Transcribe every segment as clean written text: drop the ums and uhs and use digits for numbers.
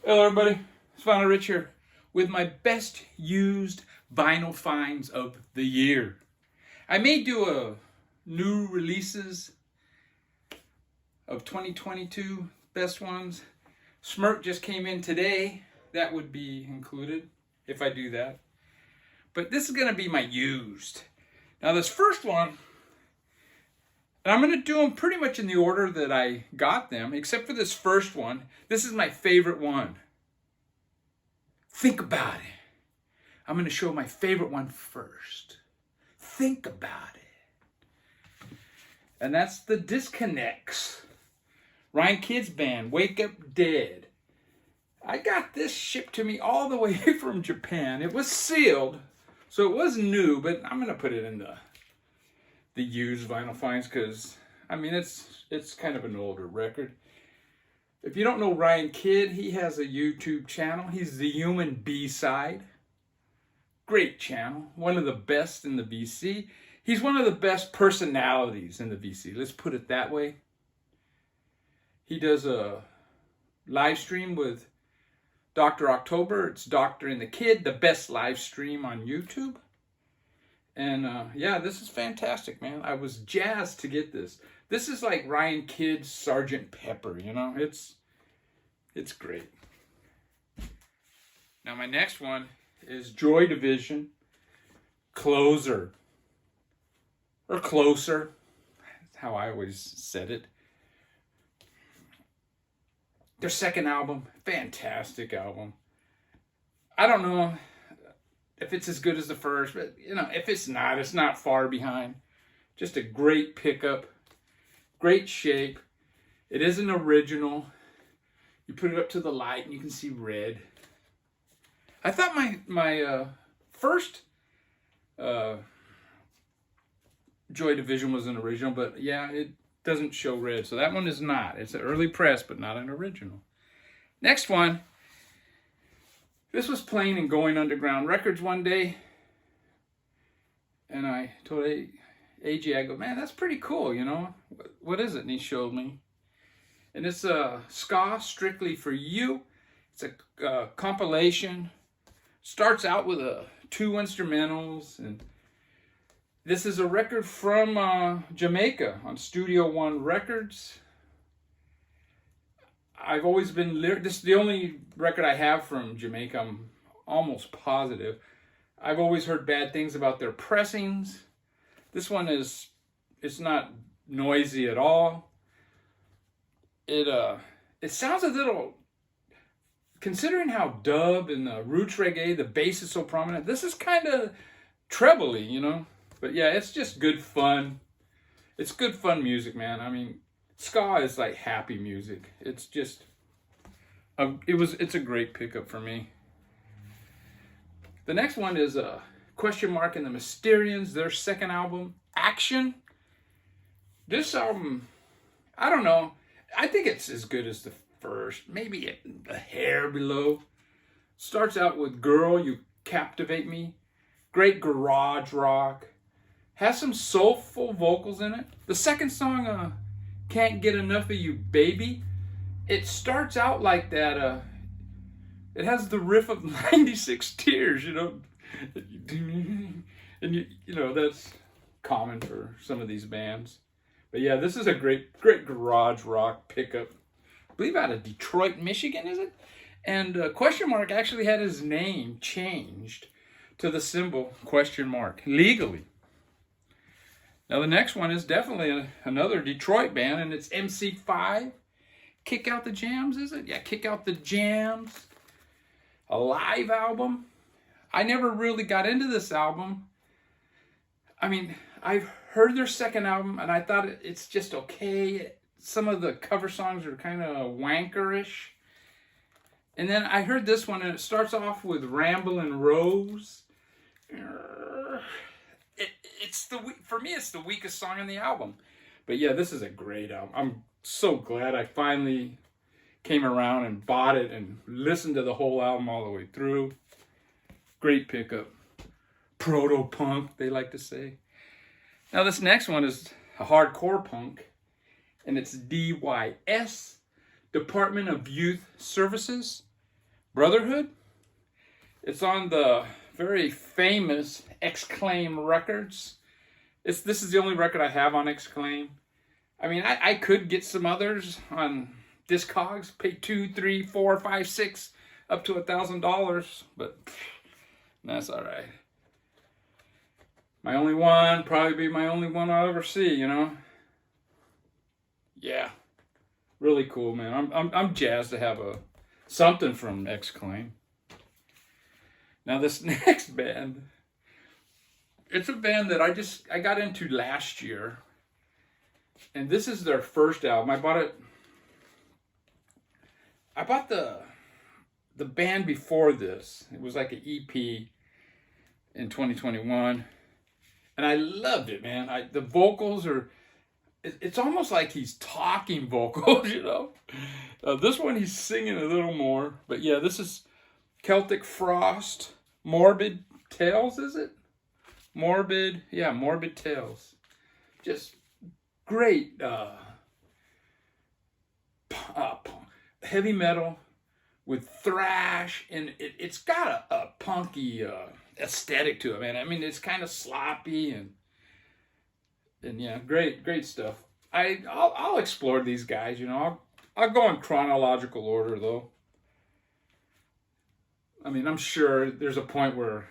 Hello everybody, it's Vinyl Rich here with my best used vinyl finds of the year. I may do a new releases of 2022 best ones. Smirk just came in today. That would be included if I do that. But this is going to be my used. Now this first one, and I'm going to do them pretty much in the order that I got them, except for this first one. This is my favorite one. Think about it. I'm going to show my favorite one first. Think about it. And that's the Disconnects. Ryan Kidd's band, Wake Up Dead. I got this shipped to me all the way from Japan. It was sealed, so it was new, but I'm going to put it in the used vinyl finds because, I mean, it's kind of an older record. If you don't know Ryan Kidd, he has a YouTube channel. He's the Human B-Side. Great channel. One of the best in the VC. He's one of the best personalities in the VC. Let's put it that way. He does a live stream with Dr. October. It's Doctor and the Kid, the best live stream on YouTube. And yeah, this is fantastic, man. I was jazzed to get this. This is like Ryan Kidd's Sgt. Pepper, you know? It's great. Now my next one is Joy Division, Closer. Or Closer. That's how I always said it. Their second album, fantastic album. I don't know if it's as good as the first, but you know, if it's not far behind. Just a great pickup, great shape. It is an original. You put it up to the light and you can see red. I thought my first Joy Division was an original, but yeah, it doesn't show red. So that one is not. It's an early press, but not an original. Next one. This was playing in Going Underground Records one day. And I told AJ, I go, man, that's pretty cool, you know. What is it? And he showed me. And it's a Ska Strictly For You. It's a compilation. Starts out with two instrumentals. And this is a record from Jamaica on Studio One Records. I've always been, this is the only record I have from Jamaica, I'm almost positive. I've always heard bad things about their pressings. This one it's not noisy at all. It sounds a little, considering how dub and the roots reggae, the bass is so prominent, this is kind of trebly, you know? But yeah, it's just good fun. It's good fun music, man. I mean, ska is like happy music. It's just, it's a great pickup for me. The next one is Question Mark and the Mysterians, their second album, Action. This album, I don't know. I think it's as good as the first, maybe a hair below. Starts out with Girl, You Captivate Me. Great garage rock. Has some soulful vocals in it. The second song, Can't Get Enough of You, Baby. It starts out like that. It has the riff of 96 Tears, you know. And you know, that's common for some of these bands. But yeah, this is a great garage rock pickup. I believe out of Detroit, Michigan, is it? And Question Mark actually had his name changed to the symbol Question Mark, legally. Now the next one is definitely another Detroit band, and it's MC5. Kick Out the Jams, is it? Yeah, Kick Out the Jams. A live album. I never really got into this album. I mean, I've heard their second album, and I thought it's just okay. Some of the cover songs are kind of wankerish. And then I heard this one, and it starts off with Ramblin' Rose. For me, it's the weakest song on the album. But yeah, this is a great album. I'm so glad I finally came around and bought it and listened to the whole album all the way through. Great pickup. Proto-punk, they like to say. Now this next one is a hardcore punk, and it's DYS, Department of Youth Services. Brotherhood. It's on the very famous Exclaim Records. This is the only record I have on Exclaim. I mean, I could get some others on Discogs, pay $2, $3, $4, $5, $6, up to $1,000, but that's all right. My only one, probably be my only one I'll ever see, you know. Yeah, really cool, man. I'm jazzed to have something from Exclaim. Now this next band, it's a band that I got into last year, and this is their first album. I bought the band before this. It was like an EP in 2021, and I loved it, man. The vocals are, it's almost like he's talking vocals, you know. This one he's singing a little more, but yeah, this is Celtic Frost, Morbid Tales, is it? Morbid Tales. Just great heavy metal with thrash, and it's got a punky aesthetic to it, man. I mean, it's kind of sloppy and yeah, great stuff. I'll explore these guys, you know. I'll go in chronological order though. I mean, I'm sure there's a point where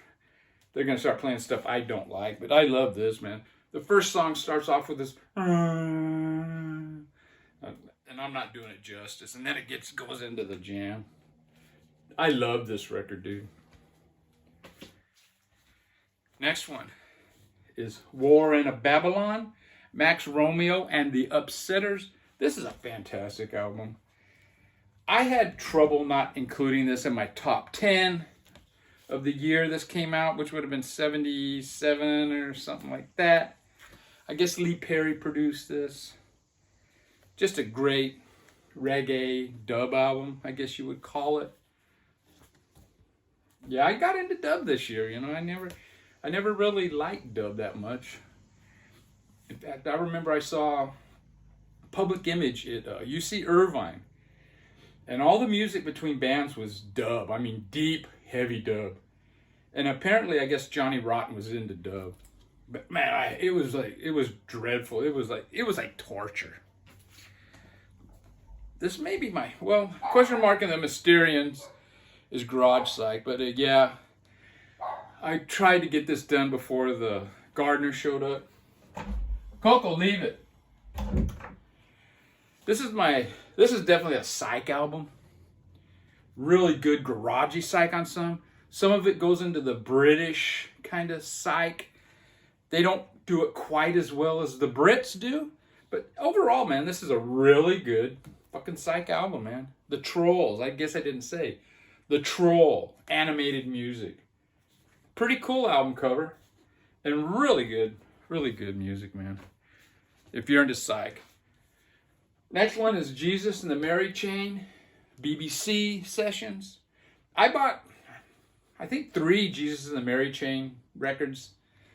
they're gonna start playing stuff I don't like, but I love this, man. The first song starts off with this, and I'm not doing it justice, and then it goes into the jam. I love this record, dude. Next one is War in a Babylon, Max Romeo and the Upsetters. This is a fantastic album. I had trouble not including this in my top 10 of the year this came out, which would have been 77 or something like that. I guess Lee Perry produced this. Just a great reggae dub album, I guess you would call it. Yeah, I got into dub this year, you know. I never really liked dub that much. In fact, I remember I saw Public Image at UC Irvine, and all the music between bands was dub. I mean, deep, heavy dub. And apparently, I guess Johnny Rotten was into dub. But man, it was dreadful. It was like torture. This may be my, well, question mark in the Mysterians is Garage Psych, but yeah, I tried to get this done before the gardener showed up. Coco, leave it. This is definitely a psych album. Really good garagey psych on some. Some of it goes into the British kind of psych. They don't do it quite as well as the Brits do. But overall, man, this is a really good fucking psych album, man. The Trolls, I guess I didn't say. The Troll, animated music. Pretty cool album cover. And really good music, man. If you're into psych. Next one is Jesus and the Mary Chain, BBC sessions. I bought, I think, 3 Jesus and the Mary Chain records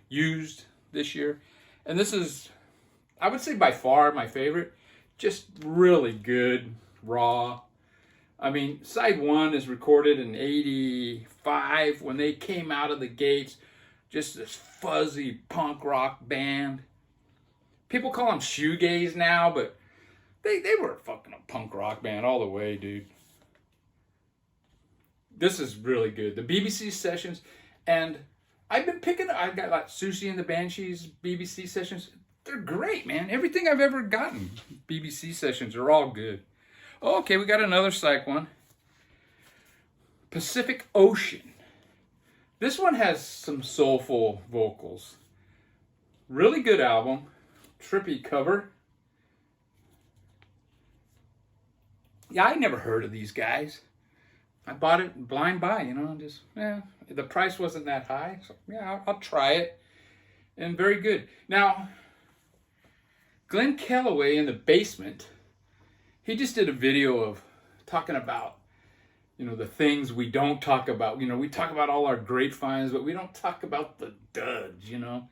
used this year. And this is, I would say by far my favorite. Just really good, raw. I mean, side 1 is recorded in 85 when they came out of the gates. Just this fuzzy punk rock band. People call them shoegaze now, but they were fucking a punk rock band all the way, dude. This is really good. The BBC sessions, and I've been picking, I've got like Susie and the Banshees BBC sessions. They're great, man. Everything I've ever gotten, BBC sessions are all good. Oh, okay, we got another psych one. Pacific Ocean. This one has some soulful vocals. Really good album. Trippy cover. Yeah, I never heard of these guys. I bought it blind buy, you know, just, yeah, the price wasn't that high. So, yeah, I'll try it. And very good. Now, Glen Kelloway in the Basement, he just did a video of talking about, you know, the things we don't talk about. You know, we talk about all our great finds, but we don't talk about the duds, you know.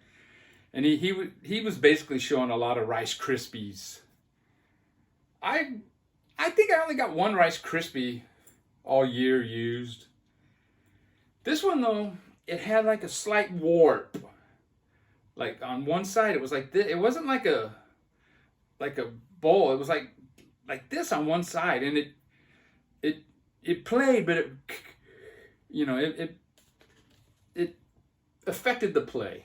And he was basically showing a lot of Rice Krispies. I think I only got one Rice Krispie all year used. This one though, it had like a slight warp. Like on one side, it was like this. It wasn't like a bowl. It was like this on one side, and it played, but it affected the play.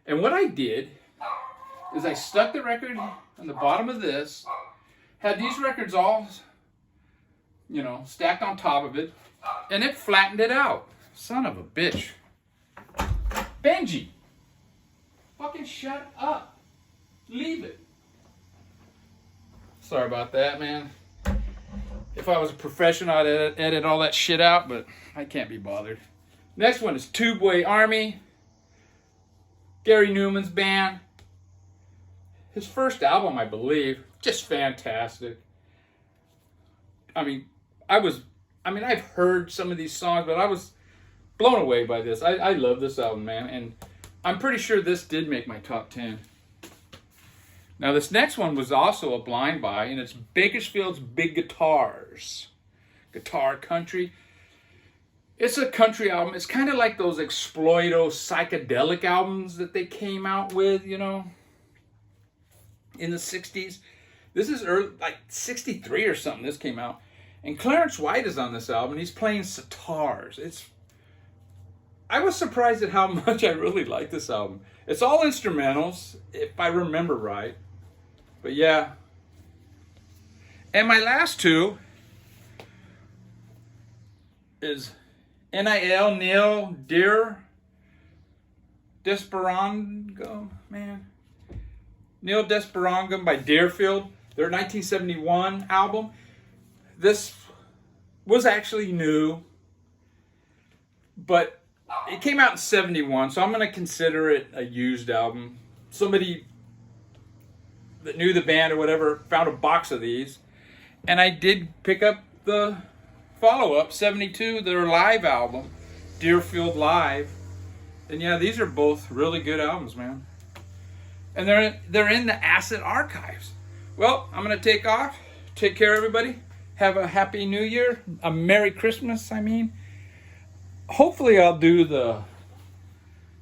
And what I did is I stuck the record on the bottom of this, had these records all, stacked on top of it, and it flattened it out. Son of a bitch. Benji, fucking shut up. Leave it. Sorry about that, man. If I was a professional, I'd edit all that shit out, but I can't be bothered. Next one is Tubeway Army. Gary Newman's band. His first album, I believe. Just fantastic. I've heard some of these songs, but I was blown away by this. I love this album, man, and I'm pretty sure this did make my top 10. Now, this next one was also a blind buy, and it's Bakersfield's Big Guitars. Guitar Country. It's a country album. It's kind of like those Exploito psychedelic albums that they came out with, in the 60s. This is early, like 63 or something, this came out. And Clarence White is on this album. He's playing sitars. I was surprised at how much I really like this album. It's all instrumentals, if I remember right. But yeah. And my last two is NIL Neil Desperangum, man. Neil Desperangum by Deerfield. Their 1971 album. This was actually new, but it came out in 71, so I'm going to consider it a used album. Somebody that knew the band or whatever found a box of these, and I did pick up the follow-up, 72, their live album, Deerfield Live. And yeah, these are both really good albums, man. And they're in the Asset Archives. Well, I'm going to take off. Take care, everybody. Have a happy new year. A Merry Christmas, I mean. Hopefully I'll do the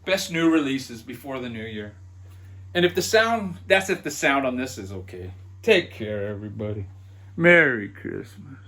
best new releases before the new year. And if the sound on this is okay. Take care, everybody. Merry Christmas.